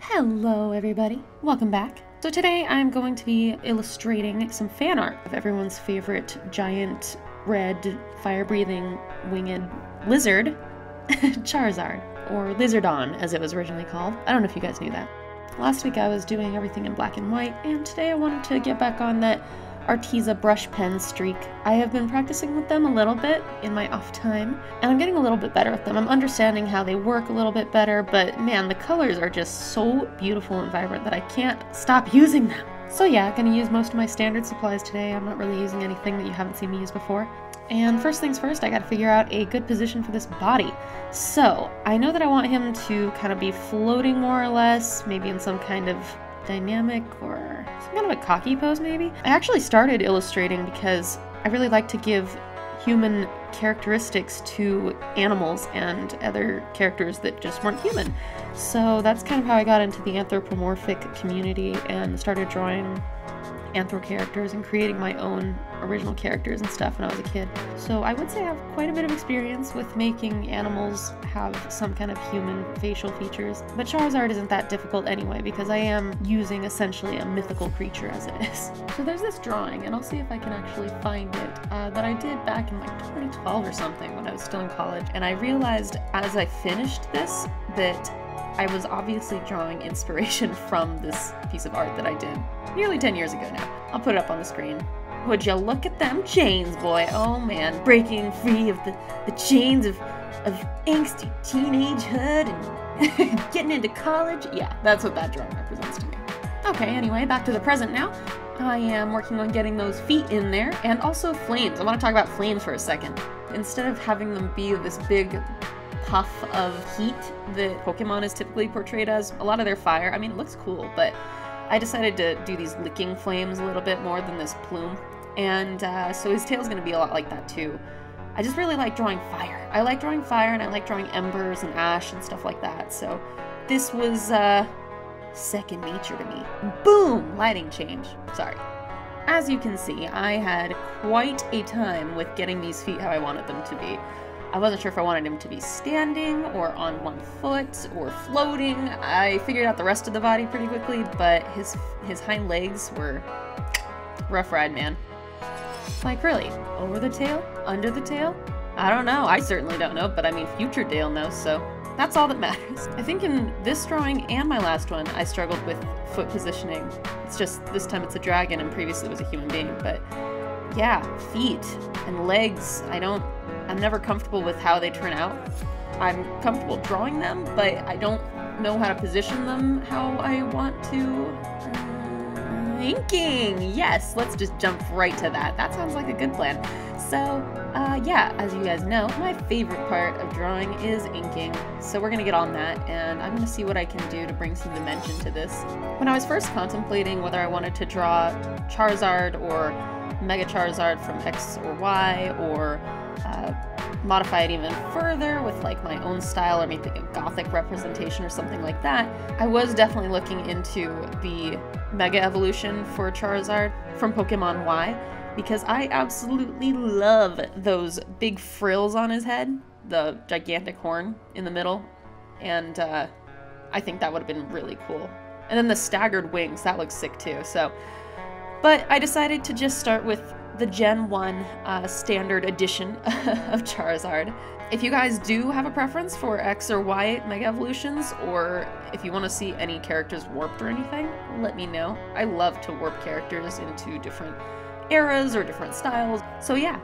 Hello everybody, welcome back. So today I'm going to be illustrating some fan art of everyone's favorite giant red fire-breathing winged lizard, Charizard, or Lizardon as it was originally called. I don't know if you guys knew that. Last week I was doing everything in black and white, and today I wanted to get back on that Arteza brush pen streak. I have been practicing with them a little bit in my off time, and I'm getting a little bit better at them. I'm understanding how they work a little bit better, but man, the colors are just so beautiful and vibrant that I can't stop using them. So yeah, gonna use most of my standard supplies today. I'm not really using anything that you haven't seen me use before. And first things first, I gotta figure out a good position for this body. So, I know that I want him to kind of be floating more or less, maybe in some kind of dynamic or some kind of a cocky pose maybe. I actually started illustrating because I really like to give human characteristics to animals and other characters that just weren't human. So that's kind of how I got into the anthropomorphic community and started drawing anthro characters and creating my own original characters and stuff when I was a kid. So I would say I have quite a bit of experience with making animals have some kind of human facial features. But Charizard isn't that difficult anyway because I am using essentially a mythical creature as it is. So there's this drawing, and I'll see if I can actually find it, that I did back in like 2012 or something when I was still in college. And I realized as I finished this that I was obviously drawing inspiration from this piece of art that I did nearly 10 years ago now. I'll put it up on the screen. Would you look at them chains, boy? Oh man, breaking free of the chains of angsty teenagehood and getting into college. Yeah, that's what that drawing represents to me. Okay, anyway, back to the present now. I am working on getting those feet in there, and also flames. I want to talk about flames for a second. Instead of having them be this big puff of heat that Pokemon is typically portrayed as, a lot of their fire, I mean, it looks cool, but I decided to do these licking flames a little bit more than this plume, and so his tail's going to be a lot like that too. I just really like drawing fire. I like drawing fire, and I like drawing embers and ash and stuff like that, so this was second nature to me. Boom! Lighting change. Sorry. As you can see, I had quite a time with getting these feet how I wanted them to be. I wasn't sure if I wanted him to be standing or on one foot or floating. I figured out the rest of the body pretty quickly, but his hind legs were rough ride, man. Like really, over the tail? Under the tail? I don't know. I certainly don't know, but I mean future Dale knows, so that's all that matters. I think in this drawing and my last one, I struggled with foot positioning. It's just this time it's a dragon and previously it was a human being, but yeah, feet and legs, I'm never comfortable with how they turn out. I'm comfortable drawing them, but I don't know how to position them how I want to. Inking! Yes, let's just jump right to that. That sounds like a good plan. So, yeah, as you guys know, my favorite part of drawing is inking. So we're gonna get on that, and I'm gonna see what I can do to bring some dimension to this. When I was first contemplating whether I wanted to draw Charizard or Mega Charizard from X or Y, or modify it even further with like my own style or maybe a gothic representation or something like that, I was definitely looking into the Mega Evolution for Charizard from Pokemon Y, because I absolutely love those big frills on his head, the gigantic horn in the middle, and I think that would have been really cool. And then the staggered wings, that looks sick too, so. But I decided to just start with the Gen 1 standard edition of Charizard. If you guys do have a preference for X or Y Mega Evolutions, or if you want to see any characters warped or anything, let me know. I love to warp characters into different eras or different styles. So yeah,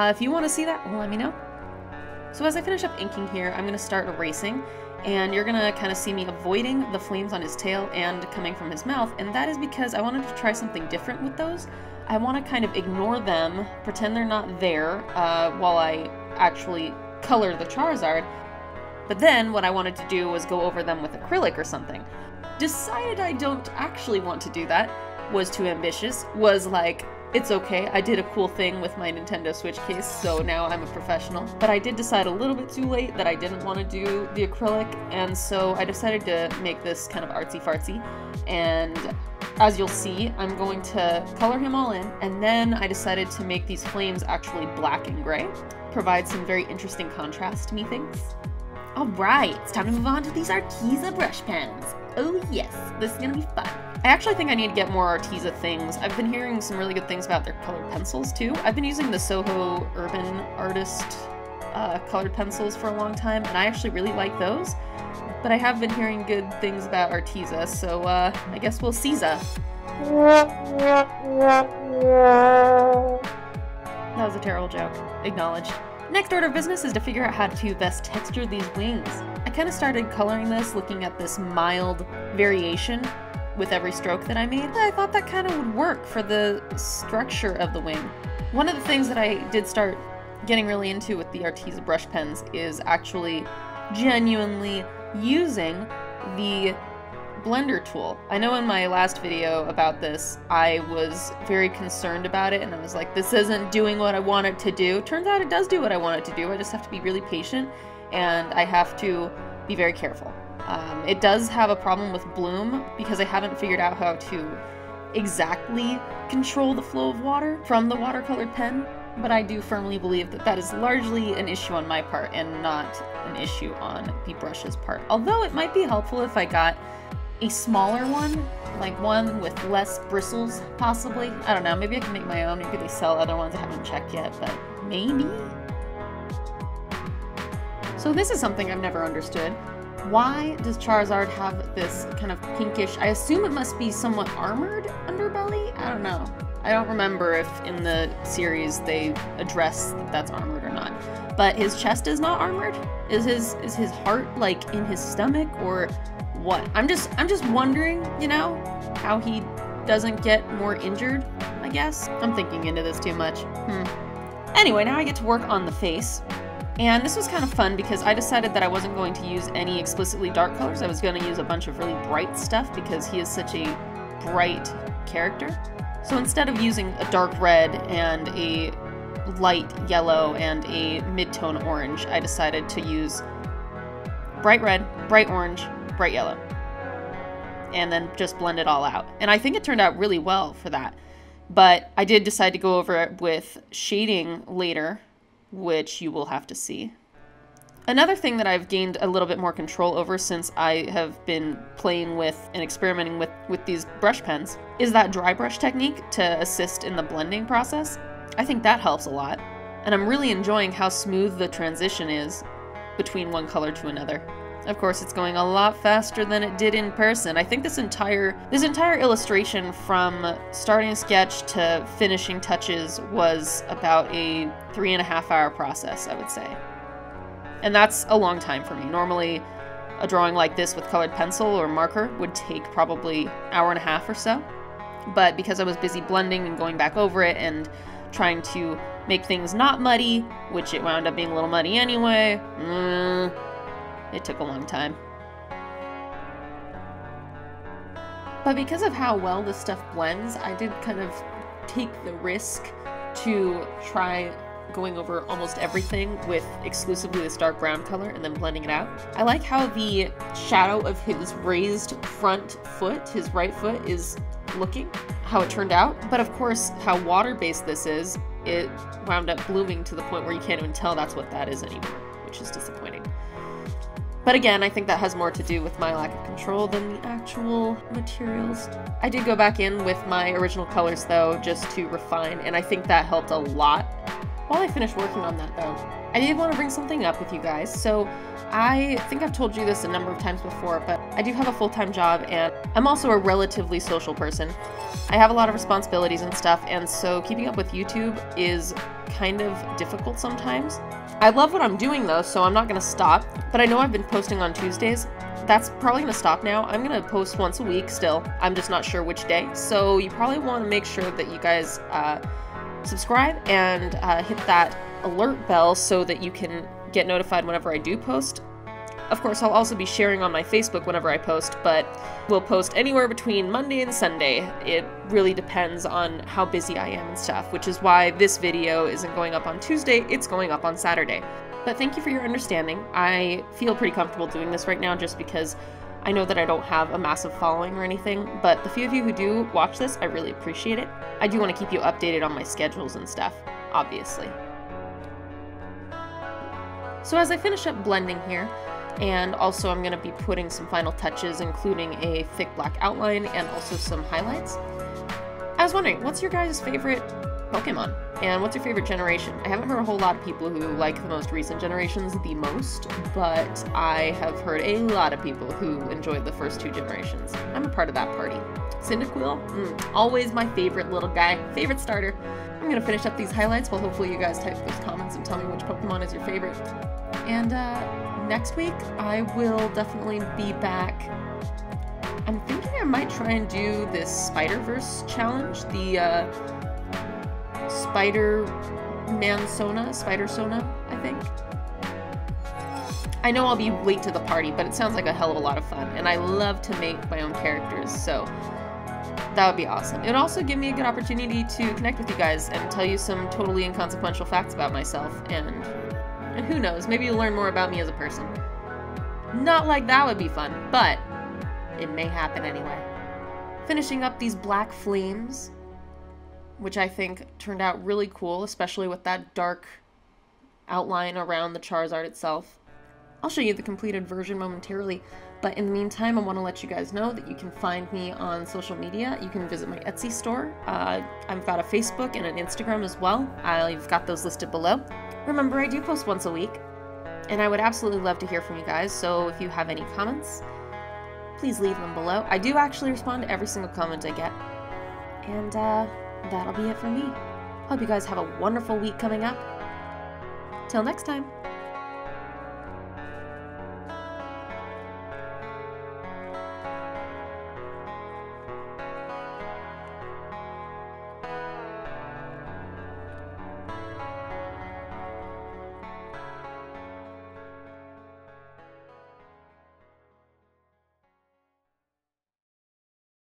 if you want to see that, let me know. So as I finish up inking here, I'm going to start erasing, and you're gonna kind of see me avoiding the flames on his tail and coming from his mouth, and that is because I wanted to try something different with those. I want to kind of ignore them, pretend they're not there, while I actually color the Charizard, but then what I wanted to do was go over them with acrylic or something. Decided I don't actually want to do that, was too ambitious, was like, it's okay, I did a cool thing with my Nintendo Switch case, so now I'm a professional. But I did decide a little bit too late that I didn't want to do the acrylic, and so I decided to make this kind of artsy-fartsy. And as you'll see, I'm going to color him all in, and then I decided to make these flames actually black and gray. Provide some very interesting contrast, methinks. Alright, it's time to move on to these Arteza brush pens. Oh yes, this is gonna be fun. I actually think I need to get more Arteza things. I've been hearing some really good things about their colored pencils too. I've been using the Soho Urban Artist colored pencils for a long time, and I actually really like those. But I have been hearing good things about Arteza, so I guess we'll see. That was a terrible joke. Acknowledged. Next order of business is to figure out how to best texture these wings. I kind of started coloring this looking at this mild variation with every stroke that I made. I thought that kind of would work for the structure of the wing. One of the things that I did start getting really into with the Arteza brush pens is actually genuinely using the blender tool. I know in my last video about this, I was very concerned about it and I was like, this isn't doing what I want it to do. Turns out it does do what I want it to do. I just have to be really patient and I have to be very careful. It does have a problem with bloom because I haven't figured out how to exactly control the flow of water from the watercolored pen, but I do firmly believe that that is largely an issue on my part and not an issue on the brush's part. Although it might be helpful if I got a smaller one, like one with less bristles, possibly. I don't know, maybe I can make my own. Maybe they sell other ones I haven't checked yet, but maybe? So this is something I've never understood. Why does Charizard have this kind of pinkish, I assume it must be somewhat armored underbelly? I don't know. I don't remember if in the series they address that that's armored or not. But his chest is not armored? Is his heart like in his stomach or what? I'm just wondering, you know, how he doesn't get more injured, I guess. I'm thinking into this too much. Anyway, now I get to work on the face. And this was kind of fun because I decided that I wasn't going to use any explicitly dark colors. I was going to use a bunch of really bright stuff because he is such a bright character. So instead of using a dark red and a light yellow and a mid-tone orange, I decided to use bright red, bright orange, bright yellow, and then just blend it all out. And I think it turned out really well for that. But I did decide to go over it with shading later, which you will have to see. Another thing that I've gained a little bit more control over since I have been playing with and experimenting with these brush pens is that dry brush technique to assist in the blending process. I think that helps a lot, and I'm really enjoying how smooth the transition is between one color to another. Of course, it's going a lot faster than it did in person. I think this entire illustration from starting sketch to finishing touches was about a 3.5 hour process, I would say. And that's a long time for me. Normally, a drawing like this with colored pencil or marker would take probably 1.5 hours or so. But because I was busy blending and going back over it and trying to make things not muddy, which it wound up being a little muddy anyway, it took a long time. But because of how well this stuff blends, I did kind of take the risk to try going over almost everything with exclusively this dark brown color and then blending it out. I like how the shadow of his raised front foot, his right foot, is looking, how it turned out. But of course, how water-based this is, it wound up blooming to the point where you can't even tell that's what that is anymore, which is disappointing. But again, I think that has more to do with my lack of control than the actual materials. I did go back in with my original colors though, just to refine, and I think that helped a lot. While I finished working on that though, I did want to bring something up with you guys. So I think I've told you this a number of times before, but I do have a full-time job and I'm also a relatively social person. I have a lot of responsibilities and stuff, and so keeping up with YouTube is kind of difficult sometimes. I love what I'm doing though, so I'm not going to stop, but I know I've been posting on Tuesdays. That's probably going to stop now. I'm going to post once a week still. I'm just not sure which day, so you probably want to make sure that you guys subscribe and hit that alert bell so that you can get notified whenever I do post. Of course, I'll also be sharing on my Facebook whenever I post, but we'll post anywhere between Monday and Sunday. It really depends on how busy I am and stuff, which is why this video isn't going up on Tuesday, it's going up on Saturday. But thank you for your understanding. I feel pretty comfortable doing this right now just because I know that I don't have a massive following or anything, but the few of you who do watch this, I really appreciate it. I do want to keep you updated on my schedules and stuff, obviously. So as I finish up blending here, And also I'm going to be putting some final touches, including a thick black outline and also some highlights. I was wondering, what's your guys' favorite Pokemon? And what's your favorite generation? I haven't heard a whole lot of people who like the most recent generations the most, but I have heard a lot of people who enjoyed the first 2 generations. I'm a part of that party. Cyndaquil, always my favorite little guy, favorite starter. I'm going to finish up these highlights while hopefully you guys type those comments and tell me which Pokemon is your favorite. And next week I will definitely be back. I'm thinking I might try and do this Spider-Verse challenge, the Spider-Sona, I think. I know I'll be late to the party, but it sounds like a hell of a lot of fun, and I love to make my own characters, so that would be awesome. It would also give me a good opportunity to connect with you guys and tell you some totally inconsequential facts about myself, and who knows, maybe you'll learn more about me as a person. Not like that would be fun, but it may happen anyway. Finishing up these black flames, which I think turned out really cool, especially with that dark outline around the Charizard itself. I'll show you the completed version momentarily, but in the meantime, I want to let you guys know that you can find me on social media. You can visit my Etsy store. I've got a Facebook and an Instagram as well. I've got those listed below. Remember, I do post once a week, and I would absolutely love to hear from you guys, so if you have any comments, please leave them below. I do actually respond to every single comment I get. And that'll be it for me. Hope you guys have a wonderful week coming up. Till next time.